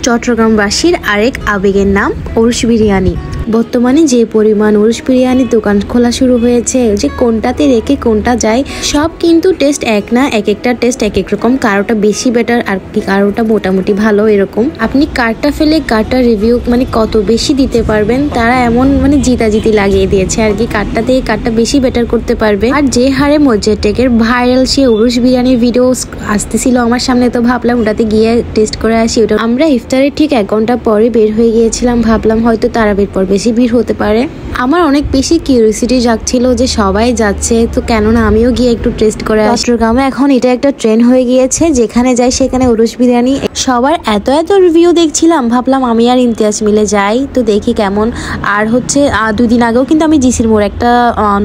চট্টগ্রামবাসীর আরেক আবেগের নাম ওরস বিরিয়ানি। বর্তমানে যে পরিমাণ ওরস বিরিয়ানির দোকান খোলা শুরু হয়েছে, যে কোনটাতে রেখে কোনটা যায়, সব কিন্তু টেস্ট এক না, এক একটা টেস্ট এক এক রকম। কারোটা বেশি বেটার আর কি কারোটা মোটামুটি ভালো, এরকম। আপনি কারটা ফেলে কারটা রিভিউ কত বেশি দিতে পারবেন, তারা এমন জিতাজিতি লাগিয়ে দিয়েছে আর কি। কারটা থেকে কারটা বেশি বেটার করতে পারবে। আর যে হারে মজ্জেটেকের ভাইরাল সে ওরস বিরিয়ানির ভিডিও আসতেছিল আমার সামনে, তো ভাবলাম ওটাতে গিয়ে টেস্ট করে আসি। ওটা আমরা ইফতারের ঠিক 1 ঘন্টা পরে বের হয়ে গিয়েছিলাম। ভাবলাম হয়তো তারাবির পর বেশি ভিড় হতে পারে। আমার অনেক বেশি কিউরিওসিটি জাগছিল যে সবাই যাচ্ছে, তো কেননা আমিও গিয়ে একটু টেস্ট করে আসি। চট্টগ্রামে এখন এটা একটা ট্রেন্ড হয়ে গিয়েছে, যেখানে যাই সেখানে ওরস বিরিয়ানি। সবার এত রিভিউ দেখছিলাম, ভাবলাম আমি আর ইমতিয়াজ মিলে যাই, তো দেখি কেমন। আর 2 দিন আগেও কিন্তু আমি জিসির মোড় একটা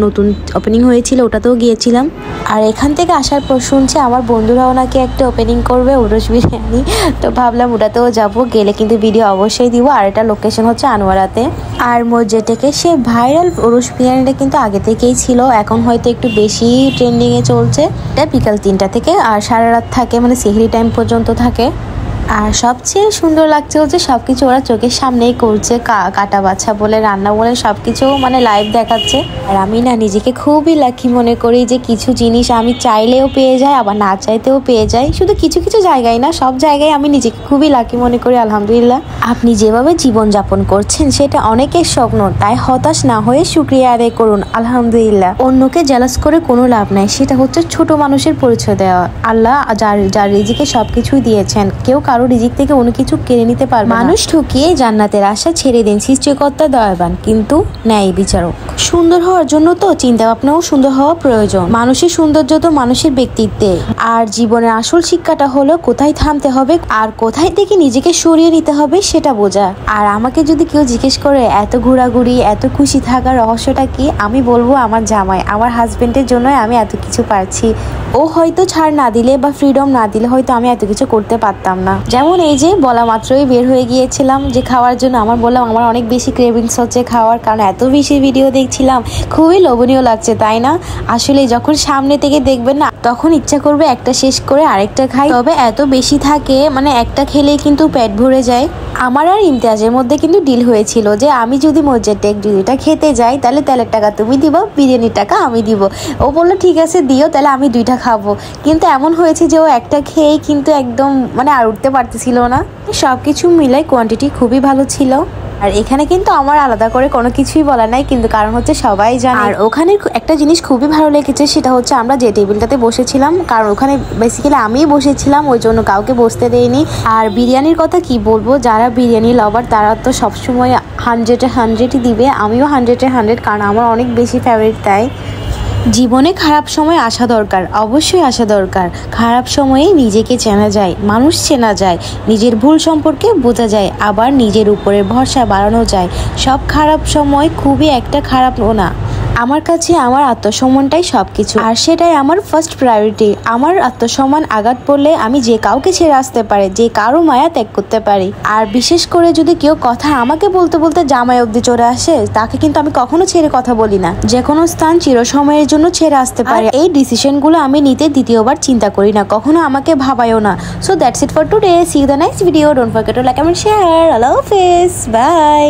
নতুন ওপেনিং হয়েছিল, ওটাতেও গিয়েছিলাম। আর এখান থেকে আসার পর শুনছে আমার বন্ধুরাও নাকি একটা ওপেনিং করবে ওরস বিরিয়ানি, তো ভাবলাম ওটাতেও যাবো। গেলে কিন্তু ভিডিও অবশ্যই দিব। আর এটা লোকেশন হচ্ছে আনোয়ারাতে। আর মসজিদটাকে সে ভাইরাল ওরস বিরিয়ানিটা কিন্তু আগে থেকেই ছিল, এখন হয়তো একটু বেশি ট্রেন্ডিংয়ে চলছে। এটা বিকাল 3টা থেকে আর সারা রাত থাকে, সেহরি টাইম পর্যন্ত থাকে। আর সবচেয়ে সুন্দর লাগছে হচ্ছে সবকিছু ওরা চোখের সামনেই করছে, কাটা বাছা বলে রান্না বলে সবকিছু লাইভ দেখাচ্ছে। আর আমি না নিজেকে খুবই লাকি মনে করি যে কিছু জিনিস আমি চাইলেও পেয়ে যাই, আবার না চাইতেও পেয়ে যাই। শুধু কিছু কিছু জায়গায় না, সব জায়গায় আমি নিজেকে খুবই লাকি মনে করি। আলহামদুলিল্লাহ। আপনি যেভাবে জীবনযাপন করছেন সেটা অনেকের স্বপ্ন, তাই হতাশ না হয়ে শুকরিয়া আদায় করুন। আলহামদুলিল্লাহ। অন্যকে জেলাস করে কোনো লাভ নাই, সেটা হচ্ছে ছোট মানুষের পরিচয় দেওয়া। আল্লাহ যার রিজিকে সবকিছুই দিয়েছেন, কেউ কারো রিজিক থেকে অন্য কিছু কেড়ে নিতে পারবে না। মানুষ ঠকিয়ে জান্নাতের আশা ছেড়ে দিন, সৃষ্টিকর্তা দয়াবান কিন্তু ন্যায় বিচারক। সুন্দর হওয়ার জন্য তো চিন্তা ভাবনাও সুন্দর হওয়া প্রয়োজন। মানুষের সৌন্দর্য তো মানুষের ব্যক্তিত্বে। আর জীবনের আসল শিক্ষাটা হলো কোথায় থামতে হবে আর কোথায় থেকে নিজেকে সরিয়ে নিতে হবে সেটা বোঝা। আর আমাকে যদি কেউ জিজ্ঞেস করে এত ঘোরাঘুরি এত খুশি থাকার রহস্যটা কি, আমি বলবো আমার জামাই, আমার হাজবেন্ডের জন্যই আমি এত কিছু পারছি। ও হয়তো ছাড় না দিলে বা ফ্রিডম না দিলে হয়তো আমি এত কিছু করতে পারতাম না। যেমন এই যে বলা মাত্রই বের হয়ে গিয়েছিলাম যে খাওয়ার জন্য। বললাম আমার অনেক বেশি ক্রেভিংস হচ্ছে খাওয়ার, কারণ এত বেশি ভিডিও দেখছিলাম, খুবই লোভনীয় লাগছে, তাই না? আসলে যখন সামনে থেকে দেখবেন না, তখন ইচ্ছা করবে একটা শেষ করে আরেকটা খাই। তবে এত বেশি থাকে, একটা খেলেই কিন্তু পেট ভরে যায়। আমার আর ইমতিয়াজের মধ্যে কিন্তু ডিল হয়েছিল যে আমি যদি মসজিদটেক দুইটা খেতে যাই, তাহলে তেলের টাকা তুমি দিব, বিরিয়ানির টাকা আমি দিব। ও বললো ঠিক আছে দিও, তাহলে আমি 2টা খাবো। কিন্তু এমন হয়েছে যে ও একটা খেয়েই কিন্তু একদম আর উঠতে পারতেছিল না। সবকিছু মিলাই কোয়ান্টিটি খুবই ভালো ছিল। আর এখানে কিন্তু আমার আলাদা করে কোনো কিছুই বলা নাই, কিন্তু কারণ হচ্ছে সবাই জানে। আর ওখানে একটা জিনিস খুবই ভালো লেগেছে, সেটা হচ্ছে আমরা যে টেবিলটাতে বসেছিলাম, কারণ ওখানে বেসিক্যালি আমিই বসেছিলাম, ওই জন্য কাউকে বসতে দেয়নি। আর বিরিয়ানির কথা কি বলবো, যারা বিরিয়ানি লাভার তারা তো সবসময় 100-এ 100ই দিবে। আমিও 100-এ 100, কারণ আমার অনেক বেশি ফেভারিট। তাই জীবনে খারাপ সময় আসা দরকার, অবশ্যই আসা দরকার। খারাপ সময়ে নিজেকে চেনা যায়, মানুষ চেনা যায়, নিজের ভুল সম্পর্কে বোঝা যায়, আবার নিজের উপরে ভরসা বাড়ানো যায়। সব খারাপ সময় খুবই একটা খারাপ না। আমার কাছে আমার আত্মসম্মানটাই সবকিছু, আর সেটাই আমার ফার্স্ট প্রায়োরিটি। আমার আত্মসম্মান আঘাত পড়লে আমি যে কাউকে ছেড়ে আসতে পারে, যে কারো মায়া ত্যাগ করতে পারি। আর বিশেষ করে যদি কেউ কথা আমাকে বলতে বলতে জামাই অব্দি চলে আসে, তাকে কিন্তু আমি কখনো ছেড়ে কথা বলি না। যে কোনো স্থান চিরসময়ের জন্য ছেড়ে আসতে পারে। এই ডিসিশনগুলো আমি নিতে দ্বিতীয়বার চিন্তা করি না, কখনো আমাকে ভাবায়ও না। So that's it for today. See you the next video. Don't forget to like, comment, share. আল্লাহ হাফেজ, বাই।